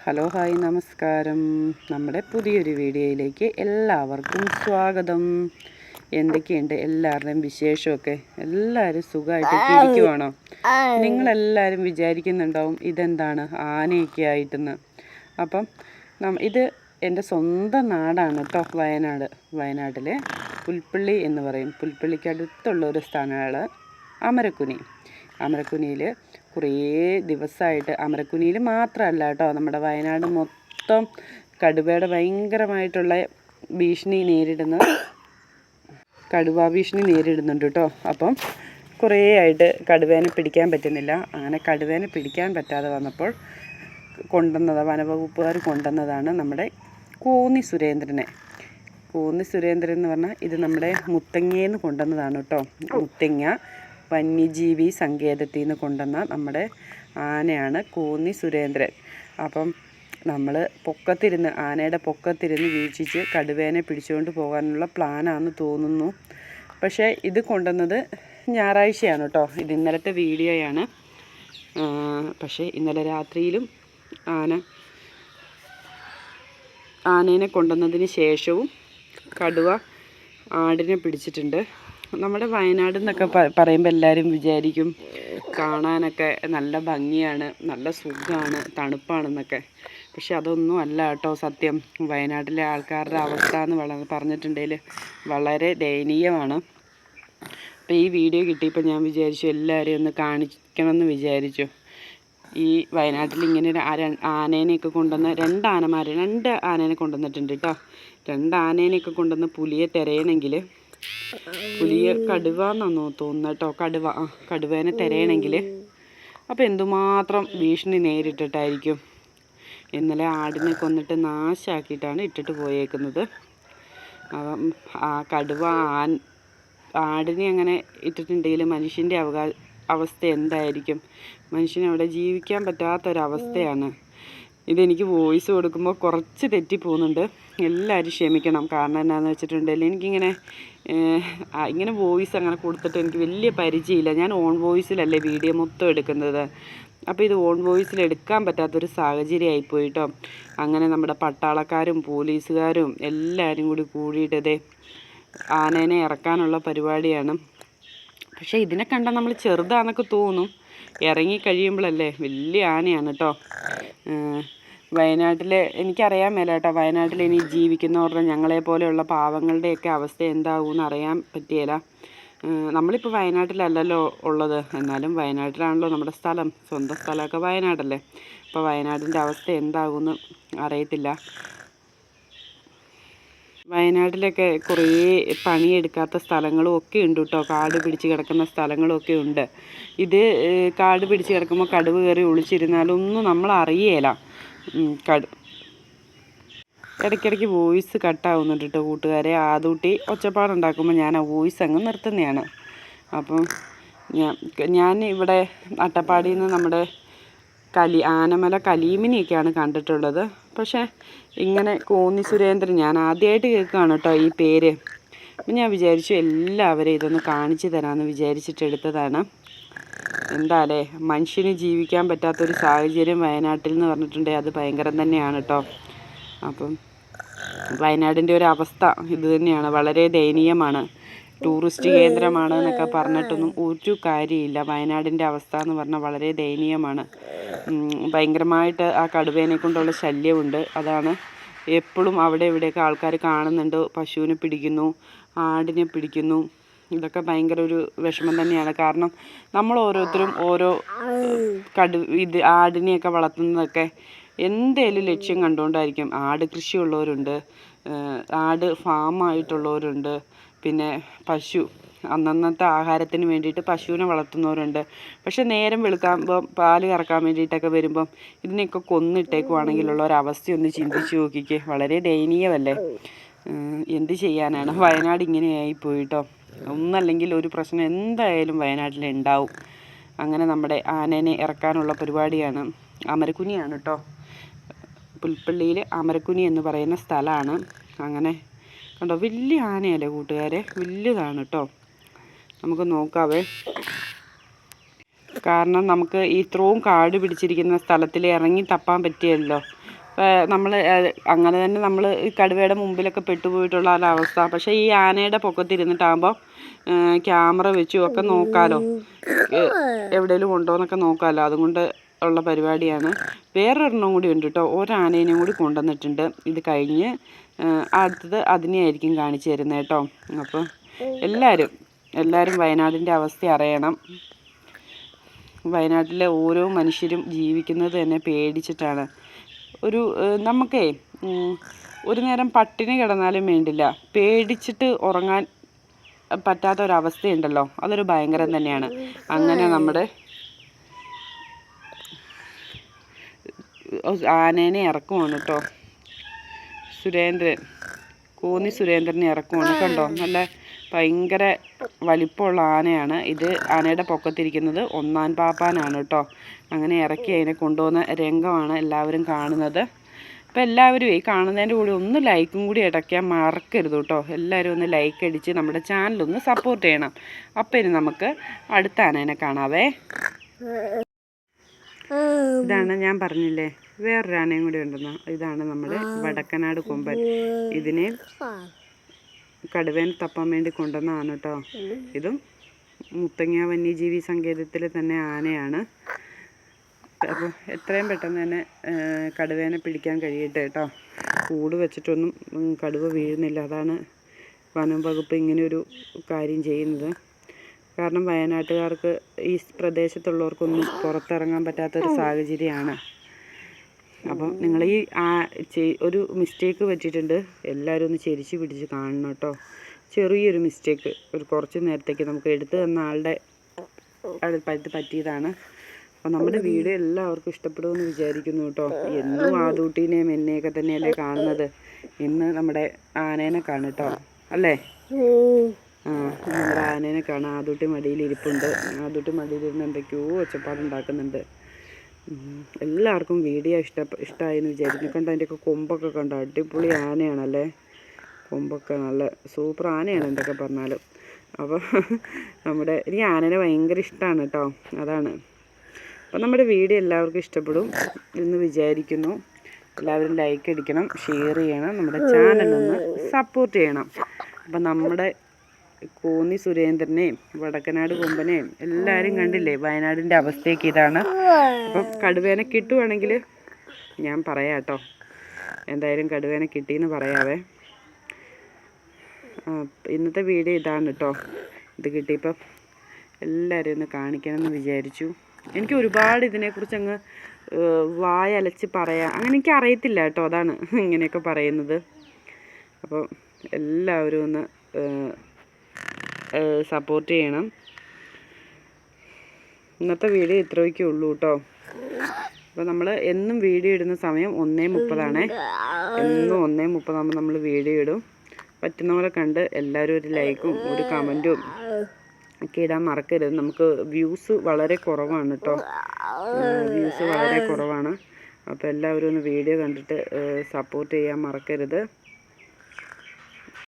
Hello hi നമസ്കാരം. നമ്മുടെ പുതിയൊരു വീഡിയോയിലേക്ക് എല്ലാവർക്കും സ്വാഗതം. എന്തൊക്കെയുണ്ട് എല്ലാവരുടെയും വിശേഷമൊക്കെ? എല്ലാവരും സുഖമായിട്ടൊക്കെ ഇരിക്കുവാണോ? നിങ്ങളെല്ലാവരും വിചാരിക്കുന്നുണ്ടാവും ഇതെന്താണ് ആനയൊക്കെ ആയിട്ടെന്ന്. അപ്പം ഇത് എൻ്റെ സ്വന്തം നാടാണ് കേട്ടോ, വയനാട്ടിലെ പുൽപ്പള്ളി എന്ന് പറയും. പുൽപ്പള്ളിക്ക് അടുത്തുള്ള ഒരു സ്ഥലമാണ് അമരക്കുനിയിൽ കുറേ ദിവസമായിട്ട്, അമരക്കുനിയിൽ മാത്രമല്ല കേട്ടോ, നമ്മുടെ വയനാട് മൊത്തം കടുവയുടെ ഭയങ്കരമായിട്ടുള്ള കടുവാ ഭീഷണി നേരിടുന്നുണ്ട് കേട്ടോ. അപ്പം കുറേ ആയിട്ട് കടുവേനെ പിടിക്കാൻ പറ്റുന്നില്ല. അങ്ങനെ കടുവേനെ പിടിക്കാൻ പറ്റാതെ വന്നപ്പോൾ വനവകുപ്പുകാർ കൊണ്ടുവന്നതാണ് നമ്മുടെ കോന്നി സുരേന്ദ്രൻ എന്ന് പറഞ്ഞാൽ ഇത് നമ്മുടെ മുത്തങ്ങയെന്ന് കൊണ്ടുവന്നതാണ് കേട്ടോ. മുത്തങ്ങ വന്യജീവി സങ്കേതത്തിൽ നിന്ന് കൊണ്ടുവന്ന നമ്മുടെ ആനയാണ് കോന്നി സുരേന്ദ്രൻ. അപ്പം നമ്മൾ ആനയുടെ പൊക്കത്തിരുന്ന് വീക്ഷിച്ച് കടുവേനെ പിടിച്ചുകൊണ്ട് പോകാനുള്ള പ്ലാനാണെന്ന് തോന്നുന്നു. പക്ഷേ ഇത് കൊണ്ടുവന്നത് ഞായറാഴ്ചയാണ് കേട്ടോ. ഇത് ഇന്നലത്തെ വീഡിയോയാണ്. പക്ഷേ ഇന്നലെ രാത്രിയിലും ആനേനെ കൊണ്ടുവന്നതിന് ശേഷവും കടുവ ആടിനെ പിടിച്ചിട്ടുണ്ട്. നമ്മുടെ വയനാട് എന്നൊക്കെ പറയുമ്പോൾ എല്ലാവരും വിചാരിക്കും കാണാനൊക്കെ നല്ല ഭംഗിയാണ്, നല്ല സുഖമാണ്, തണുപ്പാണെന്നൊക്കെ. പക്ഷെ അതൊന്നും അല്ല കേട്ടോ സത്യം. വയനാട്ടിലെ ആൾക്കാരുടെ അവസ്ഥ എന്ന് പറഞ്ഞിട്ടുണ്ടെങ്കിൽ വളരെ ദയനീയമാണ്. അപ്പോൾ ഈ വീഡിയോ കിട്ടിയപ്പോൾ ഞാൻ വിചാരിച്ചു എല്ലാവരെയും ഒന്ന് കാണിക്കണമെന്ന് വിചാരിച്ചു. ഈ വയനാട്ടിൽ ഇങ്ങനെ ആനേനെയൊക്കെ കൊണ്ടുവന്ന് രണ്ട് ആനേനെ കൊണ്ടുവന്നിട്ടുണ്ട് കേട്ടോ. 2 ആനേനെയൊക്കെ കൊണ്ടുവന്ന് പുലിയെ തിരയണമെങ്കിൽ, കടുവ എന്നാണോ തോന്നുന്നത് കേട്ടോ, കടുവേനെ തിരയണമെങ്കിൽ അപ്പോൾ എന്തുമാത്രം ഭീഷണി നേരിട്ടിട്ടായിരിക്കും. ഇന്നലെ ആടിനെ കൊന്നിട്ട് നാശാക്കിയിട്ടാണ് ഇട്ടിട്ട് പോയേക്കുന്നത്. ആ കടുവ ആടിനെ അങ്ങനെ ഇട്ടിട്ടുണ്ടെങ്കിൽ മനുഷ്യൻ്റെ അവസ്ഥ എന്തായിരിക്കും? മനുഷ്യനവിടെ ജീവിക്കാൻ പറ്റാത്തൊരവസ്ഥയാണ്. ഇതെനിക്ക് വോയിസ് കൊടുക്കുമ്പോൾ കുറച്ച് തെറ്റിപ്പോകുന്നുണ്ട്, എല്ലാവരും ക്ഷമിക്കണം. കാരണം എന്താണെന്ന് വെച്ചിട്ടുണ്ടെങ്കിൽ ഇങ്ങനെ വോയിസ് അങ്ങനെ കൊടുത്തിട്ട് എനിക്ക് വലിയ പരിചയമില്ല. ഞാൻ ഓൺ വോയിസിലല്ലേ വീഡിയോ മൊത്തം എടുക്കുന്നത്. അപ്പോൾ ഇത് ഓൺ വോയിസിൽ എടുക്കാൻ പറ്റാത്തൊരു സാഹചര്യമായിപ്പോയി കേട്ടോ. അങ്ങനെ നമ്മുടെ പട്ടാളക്കാരും പോലീസുകാരും എല്ലാവരും കൂടിയിട്ട് ആനേനെ ഇറക്കാനുള്ള പരിപാടിയാണ്. പക്ഷേ ഇതിനെ കണ്ടാൽ നമ്മൾ ചെറുതാണെന്നൊക്കെ തോന്നും, ഇറങ്ങിക്കഴിയുമ്പോഴല്ലേ വലിയ ആനയാണ് കേട്ടോ. എനിക്കറിയാൻ മേല കേട്ടോ, വയനാട്ടിൽ ഇനി ജീവിക്കുന്നവരുടെ ഞങ്ങളെപ്പോലെയുള്ള പാവങ്ങളുടെയൊക്കെ അവസ്ഥ എന്താകുമെന്ന് അറിയാൻ പറ്റിയില്ല. നമ്മളിപ്പോൾ വയനാട്ടിലല്ലല്ലോ ഉള്ളത്, എന്നാലും വയനാട്ടിലാണല്ലോ നമ്മുടെ സ്വന്തം സ്ഥലമൊക്കെ വയനാടല്ലേ. അപ്പോൾ വയനാടിൻ്റെ അവസ്ഥ എന്താകുമെന്ന് അറിയത്തില്ല. വയനാട്ടിലൊക്കെ കുറേ പണിയെടുക്കാത്ത സ്ഥലങ്ങളും ഒക്കെ ഉണ്ട് കേട്ടോ, കാട് പിടിച്ച് കിടക്കുന്ന സ്ഥലങ്ങളും ഒക്കെ ഉണ്ട്. ഇത് കാട് പിടിച്ച് കിടക്കുമ്പോൾ കടുവ കയറി ഒളിച്ചിരുന്നാലൊന്നും നമ്മൾ അറിയേല. ഇടയ്ക്കിടയ്ക്ക് വോയിസ് കട്ടാവുന്നുണ്ട് കേട്ടോ കൂട്ടുകാരെ. ആദൂട്ടി ഒച്ചപ്പാടുണ്ടാക്കുമ്പോൾ ഞാൻ ആ വോയിസ് അങ്ങ് നിർത്തുന്നതാണ്. അപ്പം ഞാൻ ഇവിടെ അട്ടപ്പാടിയിൽ നിന്ന് നമ്മുടെ ആനമല കലീമിനെയൊക്കെയാണ് കണ്ടിട്ടുള്ളത്. പക്ഷേ ഇങ്ങനെ കോന്നി സുരേന്ദ്രൻ ഞാൻ ആദ്യമായിട്ട് കേൾക്കുകയാണ് കേട്ടോ ഈ പേര്. അപ്പം ഞാൻ വിചാരിച്ചു എല്ലാവരെയും ഇതൊന്ന് കാണിച്ചു തരാമെന്ന് വിചാരിച്ചിട്ടെടുത്തതാണ്. എന്താല്ലേ, മനുഷ്യന് ജീവിക്കാൻ പറ്റാത്തൊരു സാഹചര്യം വയനാട്ടിൽ എന്ന് പറഞ്ഞിട്ടുണ്ടെങ്കിൽ അത് ഭയങ്കരം തന്നെയാണ് കേട്ടോ. അപ്പം വയനാടിൻ്റെ ഒരു അവസ്ഥ ഇത് തന്നെയാണ്, വളരെ ദയനീയമാണ്. ടൂറിസ്റ്റ് കേന്ദ്രമാണ് എന്നൊക്കെ പറഞ്ഞിട്ടൊന്നും ഒരു കാര്യമില്ല. വയനാടിൻ്റെ അവസ്ഥ എന്ന് പറഞ്ഞാൽ വളരെ ദയനീയമാണ്. ഭയങ്കരമായിട്ട് ആ കടുവേനെ കൊണ്ടുള്ള ശല്യമുണ്ട്. അതാണ് എപ്പോഴും അവിടെ ഇവിടെയൊക്കെ ആൾക്കാർ കാണുന്നുണ്ട്. പശുവിനെ പിടിക്കുന്നു, ആടിനെ പിടിക്കുന്നു. ഇതൊക്കെ ഭയങ്കര ഒരു വിഷമം തന്നെയാണ്. കാരണം നമ്മൾ ഓരോരുത്തരും ഓരോ ആടിനെയൊക്കെ വളർത്തുന്നതൊക്കെ എന്തേലും ലക്ഷ്യം കണ്ടുകൊണ്ടായിരിക്കും. ആട് കൃഷിയുള്ളവരുണ്ട്, ആട് ഫാമായിട്ടുള്ളവരുണ്ട്, പിന്നെ പശു അന്നന്നത്തെ ആഹാരത്തിന് വേണ്ടിയിട്ട് പശുവിനെ വളർത്തുന്നവരുണ്ട്. പക്ഷെ നേരം വെളുക്കുമ്പോൾ പാല് കറക്കാൻ വേണ്ടിയിട്ടൊക്കെ വരുമ്പം ഇതിനെയൊക്കെ കൊന്നിട്ടേക്കുവാണെങ്കിലുള്ള ഒരവസ്ഥയൊന്ന് ചിന്തിച്ച് നോക്കിക്കേ. വളരെ ദയനീയമല്ലേ? എന്ത് ചെയ്യാനാണ്, വയനാട് ഇങ്ങനെയായി പോയിട്ടോ. ഒന്നല്ലെങ്കിൽ ഒരു പ്രശ്നം എന്തായാലും വയനാട്ടിലുണ്ടാവും. അങ്ങനെ നമ്മുടെ ആനേനെ ഇറക്കാനുള്ള പരിപാടിയാണ്. അമരക്കുനിയാണ് കേട്ടോ, പുൽപ്പള്ളിയിൽ അമരക്കുനി എന്ന് പറയുന്ന സ്ഥലമാണ്. അങ്ങനെ കണ്ടോ, വലിയ ആനയല്ലേ കൂട്ടുകാരെ, വലുതാണ് കേട്ടോ. നമുക്ക് നോക്കാവേ. കാരണം നമുക്ക് ഇത്രയും കാട് പിടിച്ചിരിക്കുന്ന സ്ഥലത്തിൽ ഇറങ്ങി തപ്പാൻ പറ്റിയല്ലോ. നമ്മൾ അങ്ങനെ തന്നെ നമ്മൾ ഈ കടുവയുടെ മുമ്പിലൊക്കെ പെട്ടുപോയിട്ടുള്ള ഒരവസ്ഥ. പക്ഷേ ഈ ആനയുടെ പൊക്കത്തിരുന്നിട്ടാകുമ്പോൾ ക്യാമറ വെച്ചും ഒക്കെ നോക്കാമല്ലോ, എവിടെയെങ്കിലും ഉണ്ടോ എന്നൊക്കെ നോക്കാമല്ലോ. അതുകൊണ്ട് ഉള്ള പരിപാടിയാണ്. വേറൊരെണ്ണം കൂടി ഉണ്ട് കേട്ടോ, ഒരാനേനെയും കൂടി കൊണ്ടുവന്നിട്ടുണ്ട്. ഇത് കഴിഞ്ഞ് അടുത്തത് അതിനെയായിരിക്കും കാണിച്ചു തരുന്നത് കേട്ടോ. അപ്പോൾ എല്ലാവരും വയനാടിൻ്റെ അവസ്ഥ അറിയണം. വയനാട്ടിലെ ഓരോ മനുഷ്യരും ജീവിക്കുന്നത് തന്നെ പേടിച്ചിട്ടാണ്. നമുക്കേ ഒരു നേരം പട്ടിണി കിടന്നാലും വേണ്ടില്ല, പേടിച്ചിട്ട് ഉറങ്ങാൻ പറ്റാത്ത ഒരവസ്ഥയുണ്ടല്ലോ, അതൊരു ഭയങ്കരം തന്നെയാണ്. അങ്ങനെ നമ്മുടെ ആനേനെ ഇറക്കുവാണ് കേട്ടോ. കോന്നി സുരേന്ദ്രനെ ഇറക്കുവാണ്. കണ്ടോ, നല്ല ഭയങ്കര വലിപ്പമുള്ള ആനയാണ് ഇത്. ആനയുടെ പൊക്കത്തിരിക്കുന്നത് ഒന്നാൻ പാപ്പാനാണ് കേട്ടോ. അങ്ങനെ ഇറക്കി അതിനെ കൊണ്ടുപോകുന്ന രംഗമാണ് എല്ലാവരും കാണുന്നത്. അപ്പോൾ എല്ലാവരും ഈ കാണുന്നതിൻ്റെ കൂടെ ഒന്ന് ലൈക്കും കൂടി അടയ്ക്കാൻ മറക്കരുത് കേട്ടോ. എല്ലാവരും ഒന്ന് ലൈക്ക് അടിച്ച് നമ്മുടെ ചാനലൊന്ന് സപ്പോർട്ട് ചെയ്യണം. അപ്പോൾ ഇനി നമുക്ക് അടുത്ത ആനേനെ കാണാവേ. ഇതാണ് ഞാൻ പറഞ്ഞില്ലേ, വേറൊരു ആനയും കൂടി ഉണ്ടെന്ന്. ഇതാണ് നമ്മുടെ വടക്കനാട് കൊമ്പൻ. ഇതിനെ കടുവേനെ തപ്പാൻ വേണ്ടി കൊണ്ടുവന്നതാണ് കേട്ടോ. ഇതും മുത്തങ്ങ വന്യജീവി സങ്കേതത്തിലെ തന്നെ ആനയാണ്. അപ്പോൾ എത്രയും പെട്ടെന്ന് തന്നെ കടുവേനെ പിടിക്കാൻ കഴിയട്ടെ കേട്ടോ. കൂട് വെച്ചിട്ടൊന്നും കടുവ വീഴുന്നില്ല. അതാണ് വനം വകുപ്പ് ഇങ്ങനെയൊരു കാര്യം ചെയ്യുന്നത്. കാരണം വയനാട്ടുകാർക്ക് ഈ പ്രദേശത്തുള്ളവർക്കൊന്നും പുറത്തിറങ്ങാൻ പറ്റാത്തൊരു സാഹചര്യമാണ്. അപ്പം നിങ്ങൾ ഒരു മിസ്റ്റേക്ക് പറ്റിയിട്ടുണ്ട്, എല്ലാവരും ഒന്ന് ചെരിച്ച് പിടിച്ച് കാണണം കേട്ടോ. ചെറിയൊരു മിസ്റ്റേക്ക്, കുറച്ച് നേരത്തേക്ക് നമുക്ക് എടുത്തു തന്ന ആളുടെ പറ്റിയതാണ്. അപ്പം നമ്മുടെ വീഡിയോ എല്ലാവർക്കും ഇഷ്ടപ്പെടുമെന്ന് വിചാരിക്കുന്നു കേട്ടോ. എന്നും ആദൂട്ടീനെയും എന്നെയൊക്കെ തന്നെയല്ലേ കാണുന്നത്, ഇന്ന് നമ്മുടെ ആനേനെ കാണും കേട്ടോ, അല്ലേ? നമ്മുടെ ആനേനെ കാണാം. ആദൂട്ടി മടിയിലിരിപ്പുണ്ട്. ആദൂട്ടി മടിയിലിരുന്ന് എന്തൊക്കെയോ ഒച്ചപ്പാടുണ്ടാക്കുന്നുണ്ട്. എല്ലാവർക്കും വീഡിയോ ഇഷ്ടമായെന്ന് വിചാരിക്കുന്നു. കണ്ടോ, അതിൻ്റെയൊക്കെ കൊമ്പൊക്കെ കണ്ടോ, അടിപൊളി ആനയാണല്ലേ. കൊമ്പൊക്കെ നല്ല സൂപ്പർ ആനയാണ് എന്തൊക്കെ പറഞ്ഞാലും. അപ്പോൾ എനിക്ക് ആനേനെ ഭയങ്കര ഇഷ്ടമാണ് കേട്ടോ, അതാണ്. അപ്പോൾ നമ്മുടെ വീഡിയോ എല്ലാവർക്കും ഇഷ്ടപ്പെടും എന്ന് വിചാരിക്കുന്നു. എല്ലാവരും ലൈക്ക് അടിക്കണം, ഷെയർ ചെയ്യണം, നമ്മുടെ ചാനലൊന്ന് സപ്പോർട്ട് ചെയ്യണം. അപ്പം നമ്മുടെ കോന്നി സുരേന്ദ്രനെയും വടക്കനാട് കൊമ്പനെയും എല്ലാവരും കണ്ടില്ലേ, വയനാടിൻ്റെ അവസ്ഥയൊക്കെ ഇതാണ്. അപ്പം കടുവേനെ കിട്ടുവാണെങ്കിൽ ഞാൻ പറയാം കേട്ടോ, എന്തായാലും കടുവേനെ കിട്ടിയെന്ന് പറയാവേ. ഇന്നത്തെ വീഡിയോ ഇതാണ് കേട്ടോ. ഇത് കിട്ടിയപ്പം എല്ലാവരും ഒന്ന് കാണിക്കണമെന്ന് വിചാരിച്ചു. എനിക്ക് ഒരുപാട് ഇതിനെക്കുറിച്ച് അങ്ങ് വായലച്ച് പറയാം, അങ്ങനെ എനിക്ക് അറിയത്തില്ല കേട്ടോ, അതാണ് ഇങ്ങനെയൊക്കെ പറയുന്നത്. അപ്പോൾ എല്ലാവരും ഒന്ന് സപ്പോർട്ട് ചെയ്യണം. ഇന്നത്തെ വീഡിയോ ഇത്രയൊക്കെ ഉള്ളൂ കേട്ടോ. അപ്പോൾ നമ്മൾ എന്നും വീഡിയോ ഇടുന്ന സമയം 1:30 എന്നും 1:30 ആകുമ്പോൾ നമ്മൾ വീഡിയോ ഇടും. പറ്റുന്ന പോലെ കണ്ട് എല്ലാവരും ഒരു ലൈക്കും ഒരു കമൻറ്റും ഒക്കെ ഇടാൻ മറക്കരുത്. നമുക്ക് വ്യൂസ് വളരെ കുറവാണ് കേട്ടോ, വ്യൂസ് വളരെ കുറവാണ്. അപ്പോൾ എല്ലാവരും ഒന്ന് വീഡിയോ കണ്ടിട്ട് സപ്പോർട്ട് ചെയ്യാൻ മറക്കരുത്.